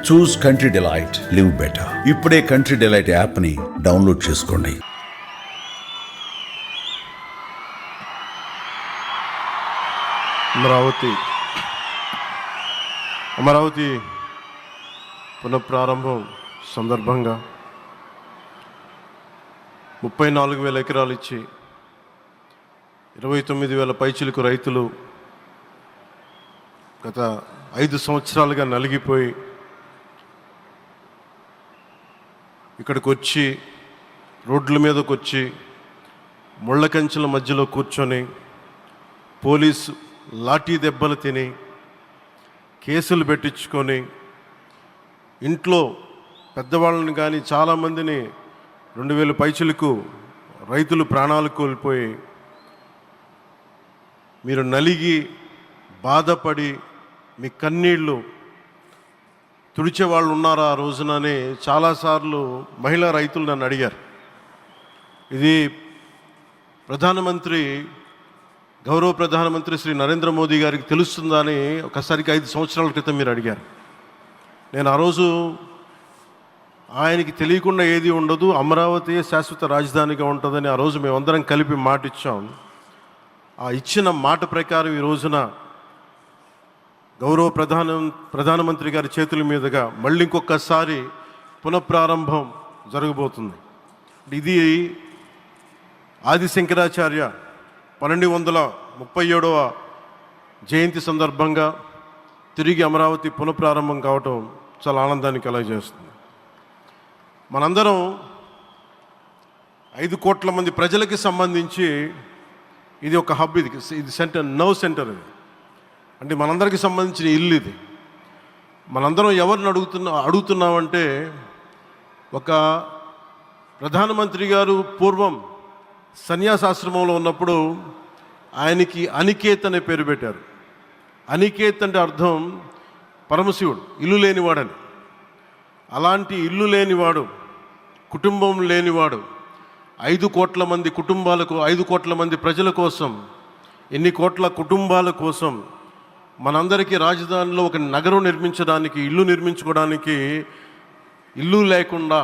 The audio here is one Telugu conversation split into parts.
చూస్ కంట్రీ డిలైట్, లివ్ బెటర్. ఇప్పుడే కంట్రీ డిలైట్ యాప్ని డౌన్లోడ్ చేసుకోండి. అమరావతి పునఃప్రారంభం సందర్భంగా 34,000 ఎకరాలు ఇచ్చి 29,000 పైచిలకు రైతులు గత 5 సంవత్సరాలుగా నలిగిపోయి ఇక్కడికి వచ్చి రోడ్ల మీదకి వచ్చి ముళ్ళ కంచెల మధ్యలో కూర్చొని పోలీసు లాఠీ దెబ్బలు తిని కేసులు పెట్టించుకొని ఇంట్లో పెద్దవాళ్ళని కానీ చాలామందిని 2,000 పైచిలకు రైతులు ప్రాణాలు కోల్పోయి మీరు నలిగి బాధపడి మీ కన్నీళ్ళు తుడిచే వాళ్ళు ఉన్నారా ఆ రోజునని చాలాసార్లు మహిళా రైతులు నన్ను అడిగారు. ఇది గౌరవ ప్రధానమంత్రి శ్రీ నరేంద్ర మోదీ గారికి తెలుస్తుందా అని ఒకసారికి 5 సంవత్సరాల క్రితం మీరు అడిగారు. నేను ఆ రోజు ఆయనకి తెలియకుండా ఏది ఉండదు, అమరావతి శాశ్వత రాజధానిగా ఉంటుందని ఆ రోజు మేమందరం కలిపి మాట ఇచ్చాం. ఆ ఇచ్చిన మాట ప్రకారం ఈ రోజున గౌరవ ప్రధానమంత్రి గారి చేతుల మీదుగా మళ్ళీ ఇంకొకసారి పునఃప్రారంభం జరగబోతుంది. ఇది ఆది శంకరాచార్య 1237వ జయంతి సందర్భంగా తిరిగి అమరావతి పునఃప్రారంభం కావటం చాలా ఆనందాన్ని కలగజేస్తుంది. మనందరం 5 కోట్ల మంది ప్రజలకి సంబంధించి ఇది ఒక హబ్, ఇది సెంటర్, సెంటర్ ఇది. అంటే మనందరికీ సంబంధించిన ఇల్లు ఇది. మనందరం ఎవరిని అడుగుతున్నామంటే ఒక ప్రధానమంత్రి గారు పూర్వం సన్యాసాశ్రమంలో ఉన్నప్పుడు ఆయనకి అనికేత్ అనే పేరు పెట్టారు. అనికేత్ అంటే అర్థం పరమశివుడు, ఇల్లు లేనివాడని. అలాంటి ఇల్లు లేనివాడు, కుటుంబం లేనివాడు 5 కోట్ల మంది కుటుంబాలకు, 5 కోట్ల మంది ప్రజల కోసం, ఎన్ని కోట్ల కుటుంబాల కోసం మనందరికీ రాజధానిలో ఒక నగరం నిర్మించడానికి, ఇల్లు నిర్మించుకోవడానికి ఇల్లు లేకుండా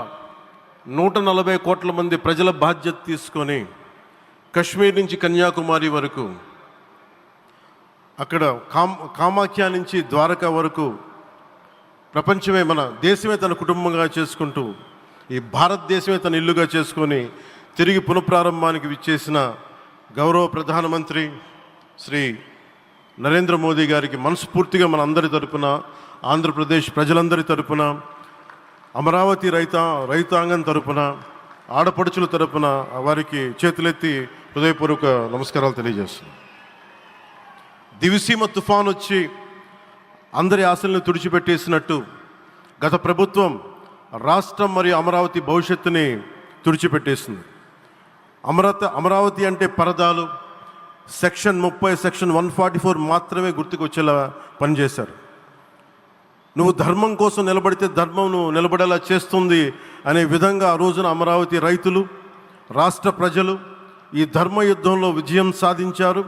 140 కోట్ల మంది ప్రజల బాధ్యత తీసుకొని కశ్మీర్ నుంచి కన్యాకుమారి వరకు, అక్కడ కామాఖ్య నుంచి ద్వారకా వరకు ప్రపంచమే, మన దేశమే తన కుటుంబంగా చేసుకుంటూ ఈ భారతదేశమే తన ఇల్లుగా చేసుకొని తిరిగి పునఃప్రారంభానికి విచ్చేసిన గౌరవ ప్రధానమంత్రి శ్రీ నరేంద్ర మోదీ గారికి మనస్ఫూర్తిగా మన అందరి తరపున, ఆంధ్రప్రదేశ్ ప్రజలందరి తరపున, అమరావతి రైతాంగం తరపున, ఆడపడుచుల తరపున వారికి చేతులెత్తి హృదయపూర్వక నమస్కారాలు తెలియజేస్తున్నాను. దివిసీమ తుఫాన్ వచ్చి అందరి ఆశలను తుడిచిపెట్టేసినట్టు గత ప్రభుత్వం రాష్ట్రం మరియు అమరావతి భవిష్యత్తుని తుడిచిపెట్టేసింది. అమరావతి అంటే పరదాలు, సెక్షన్ 30, సెక్షన్ 144 మాత్రమే గుర్తుకొచ్చేలా పనిచేశారు. నువ్వు ధర్మం కోసం నిలబడితే ధర్మం నువ్వు నిలబడేలా చేస్తుంది అనే విధంగా ఆ రోజున అమరావతి రైతులు, రాష్ట్ర ప్రజలు ఈ ధర్మ యుద్ధంలో విజయం సాధించారు.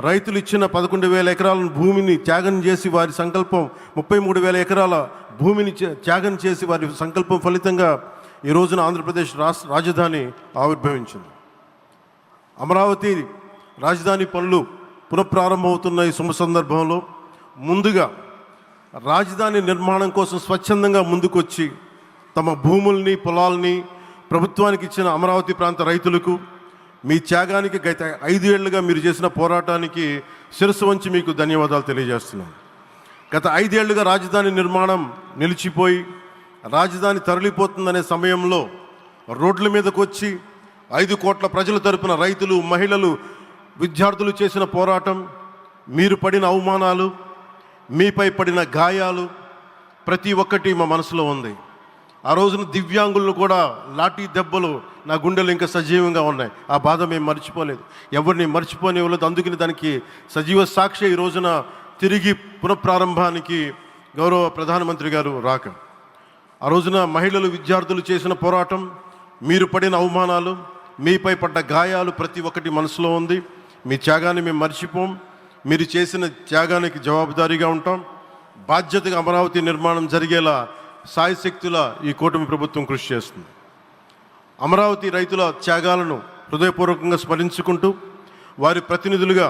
రైతులు ఇచ్చిన 11,000 ఎకరాల భూమిని త్యాగం చేసి వారి సంకల్పం, 33,000 ఎకరాల భూమిని త్యాగం చేసి వారి సంకల్పం ఫలితంగా ఈ రోజున ఆంధ్రప్రదేశ్ రాజధాని ఆవిర్భవించింది. అమరావతి రాజధాని పనులు పునఃప్రారంభమవుతున్న ఈ శుభ సందర్భంలో ముందుగా రాజధాని నిర్మాణం కోసం స్వచ్ఛందంగా ముందుకొచ్చి తమ భూముల్ని, పొలాల్ని ప్రభుత్వానికి ఇచ్చిన అమరావతి ప్రాంత రైతులకు, మీ త్యాగానికి, గత 5 ఏళ్లుగా మీరు చేసిన పోరాటానికి శిరస్సు వంచి మీకు ధన్యవాదాలు తెలియజేస్తున్నాను. గత 5 ఏళ్లుగా రాజధాని నిర్మాణం నిలిచిపోయి రాజధాని తరలిపోతుందనే సమయంలో రోడ్ల మీదకు వచ్చి 5 కోట్ల ప్రజల తరపున రైతులు, మహిళలు, విద్యార్థులు చేసిన పోరాటం, మీరు పడిన అవమానాలు, మీపై పడిన గాయాలు ప్రతి ఒక్కటి మా మనసులో ఉంది. ఆ రోజున దివ్యాంగులను కూడా లాఠీ దెబ్బలు నా గుండెలు ఇంకా సజీవంగా ఉన్నాయి. ఆ బాధ మేము మర్చిపోలేదు, ఎవరిని మర్చిపోనివ్వలేదు. అందుకని దానికి సజీవ సాక్షి ఈ రోజున తిరిగి పునఃప్రారంభానికి గౌరవ ప్రధానమంత్రి గారు రాక, ఆ రోజున మహిళలు, విద్యార్థులు చేసిన పోరాటం, మీరు పడిన అవమానాలు, మీపై పడ్డ గాయాలు ప్రతి ఒక్కటి మనసులో ఉంది. మీ త్యాగాన్ని మేము మర్చిపోం. మీరు చేసిన త్యాగానికి జవాబుదారీగా ఉంటాం. బాధ్యతగా అమరావతి నిర్మాణం జరిగేలా సాయశక్తుల ఈ కూటమి ప్రభుత్వం కృషి చేస్తుంది. అమరావతి రైతుల త్యాగాలను హృదయపూర్వకంగా స్మరించుకుంటూ వారి ప్రతినిధులుగా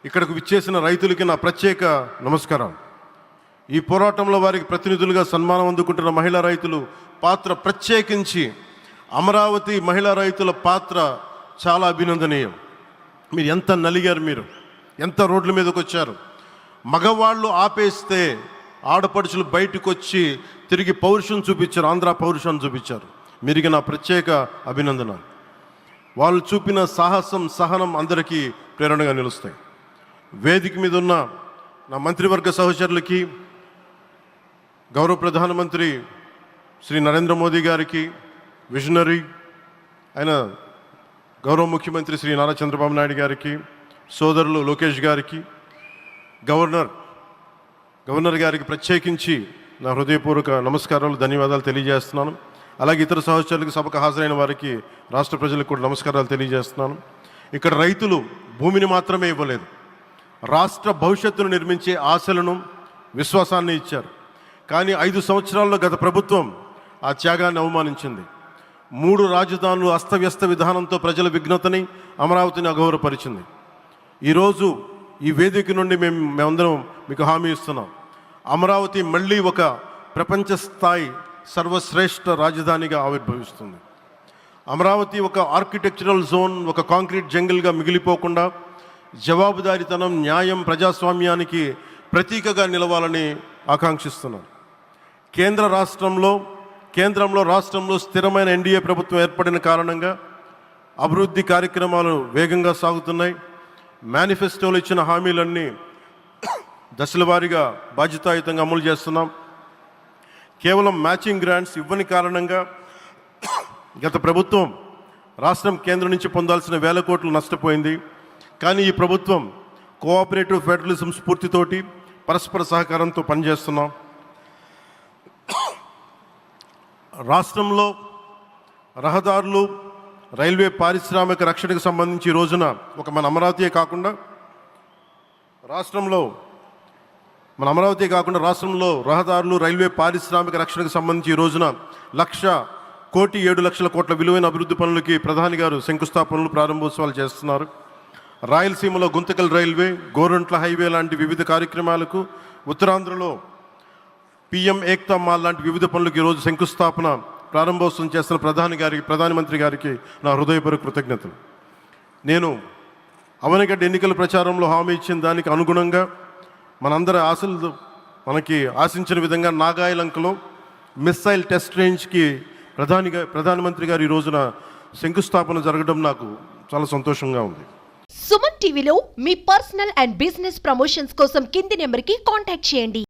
ఇక్కడకు విచ్చేసిన రైతులకి నా ప్రత్యేక నమస్కారం. ఈ పోరాటంలో వారికి ప్రతినిధులుగా సన్మానం అందుకుంటున్న మహిళా రైతులు పాత్ర, ప్రత్యేకించి అమరావతి మహిళా రైతుల పాత్ర చాలా అభినందనీయం. మీరు ఎంత నలిగారు, మీరు ఎంత రోడ్ల మీదకి వచ్చారు. మగవాళ్ళు ఆపేస్తే ఆడపడుచులు బయటకు వచ్చి తిరిగి పౌరుషం చూపించారు, ఆంధ్ర పౌరుషాన్ని చూపించారు. మీరికి నా ప్రత్యేక అభినందన. వాళ్ళు చూపిన సాహసం, సహనం అందరికీ ప్రేరణగా నిలుస్తాయి. వేదిక మీద ఉన్న నా మంత్రివర్గ సహచరులకి, గౌరవ ప్రధానమంత్రి శ్రీ నరేంద్ర మోదీ గారికి, విజనరీ అయిన గౌరవ ముఖ్యమంత్రి శ్రీ నారా చంద్రబాబు నాయుడు గారికి, సోదరులు లోకేష్ గారికి, గవర్నర్ గారికి ప్రత్యేకించి నా హృదయపూర్వక నమస్కారాలు, ధన్యవాదాలు తెలియజేస్తున్నాను. అలాగే ఇతర సహచరులకు, సభకు హాజరైన వారికి, రాష్ట్ర ప్రజలకు కూడా నమస్కారాలు తెలియజేస్తున్నాను. ఇక్కడ రైతులు భూమిని మాత్రమే ఇవ్వలేదు, రాష్ట్ర భవిష్యత్తును నిర్మించే ఆశలను, విశ్వాసాన్ని ఇచ్చారు. కానీ 5 సంవత్సరాల్లో గత ప్రభుత్వం ఆ త్యాగాన్ని అవమానించింది. 3 రాజధానులు అస్తవ్యస్త విధానంతో ప్రజల విఘ్నతని, అమరావతిని అగౌరవపరిచింది. ఈరోజు ఈ వేదిక నుండి మేమందరం మీకు హామీ ఇస్తున్నాం, అమరావతి మళ్ళీ ఒక ప్రపంచ స్థాయి సర్వశ్రేష్ఠ రాజధానిగా ఆవిర్భవిస్తుంది. అమరావతి ఒక ఆర్కిటెక్చరల్ జోన్, ఒక కాంక్రీట్ జంగిల్గా మిగిలిపోకుండా జవాబుదారీతనం, న్యాయం, ప్రజాస్వామ్యానికి ప్రతీకగా నిలవాలని ఆకాంక్షిస్తున్నాను. కేంద్రంలో రాష్ట్రంలో స్థిరమైన ఎన్డీఏ ప్రభుత్వం ఏర్పడిన కారణంగా అభివృద్ధి కార్యక్రమాలు వేగంగా సాగుతున్నాయి. మేనిఫెస్టోలో ఇచ్చిన హామీలన్నీ దశల వారీగా బాధ్యతాయుతంగా అమలు చేస్తున్నాం. కేవలం మ్యాచింగ్ గ్రాంట్స్ ఇవ్వని కారణంగా గత ప్రభుత్వం రాష్ట్రం కేంద్రం నుంచి పొందాల్సిన వేల కోట్లు నష్టపోయింది. కానీ ఈ ప్రభుత్వం కోఆపరేటివ్ ఫెడరలిజం స్ఫూర్తితోటి, పరస్పర సహకారంతో పనిచేస్తున్నాం. రాష్ట్రంలో రహదారులు, రైల్వే, పారిశ్రామిక రక్షణకు సంబంధించి ఈ రోజున ఒక మన అమరావతి కాకుండా రాష్ట్రంలో రహదారులు, రైల్వే, పారిశ్రామిక రక్షణకు సంబంధించి ఈ రోజున 1,07,00,000 కోట్ల విలువైన అభివృద్ధి పనులకి ప్రధాని గారు శంకుస్థాపనలు, ప్రారంభోత్సవాలు చేస్తున్నారు. రాయలసీమలో గుంతకల్ రైల్వే, గోరంట్ల హైవే లాంటి వివిధ కార్యక్రమాలకు, ఉత్తరాంధ్రలో పిఎం ఏక్తా మాల్ లాంటి వివిధ పనులకు ఈరోజు శంకుస్థాపన, ప్రారంభోత్సవం చేస్తున్న ప్రధానమంత్రి గారికి నా హృదయపూర్వక కృతజ్ఞతలు. నేను అవనిగడ్డ ఎన్నికల ప్రచారంలో హామీ ఇచ్చిన దానికి అనుగుణంగా మనందరి ఆశలు మనకి ఆశించిన విధంగా నాగాయలంకలో మిస్సైల్ టెస్ట్ రేంజ్కి ప్రధానమంత్రి గారు ఈ రోజున శంకుస్థాపన జరగడం నాకు చాలా సంతోషంగా ఉంది. సుమన్ టీవీలో మీ పర్సనల్ అండ్ బిజినెస్ ప్రమోషన్స్ కోసం కింది నెంబర్కి కాంటాక్ట్ చేయండి.